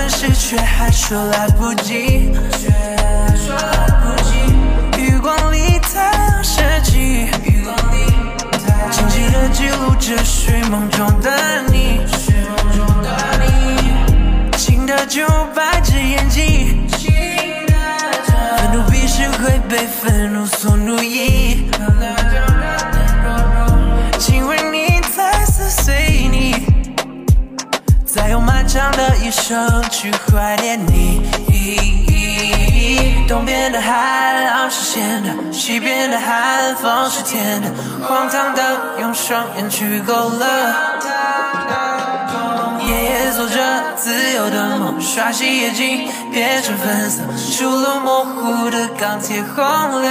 事却还说来不及，余光里太阳升起，静静地记录着睡梦中的你，轻的就白着眼睛，愤怒必是会被愤怒所奴役，请为你再次随你，再用漫长的一生去怀念你。东边的海浪是咸的，西边的寒风是甜的，荒唐的用双眼去勾勒。夜夜做着自由的梦，刷洗眼睛变成粉色，出了模糊的钢铁洪流。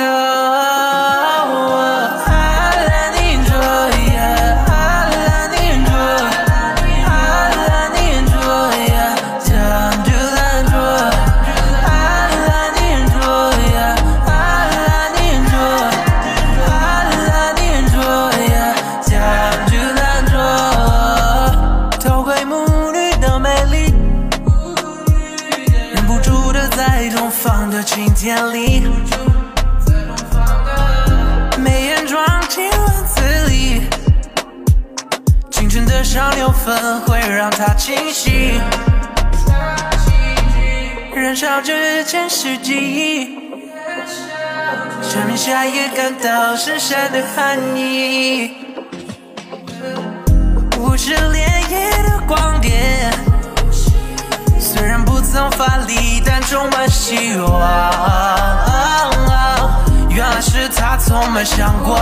在东方的晴天里，眉眼装进轮子里，清晨的上流粉会让它清晰，燃烧着前世记忆，证明下也感到深深的寒意。无视烈夜的光点，虽然不曾发力，但充满希望。原来是他从没想过，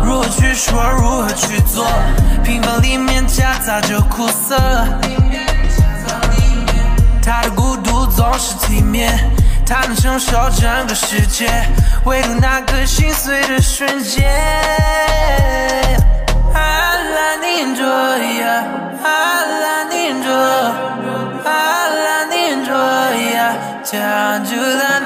如何去说，如何去做，平凡里面夹杂着苦涩。他的孤独总是体面，他能承受整个世界，唯独那个心碎的瞬间。Alla ninjoya, alla ninjoya, alla ninjoya, jangan jualan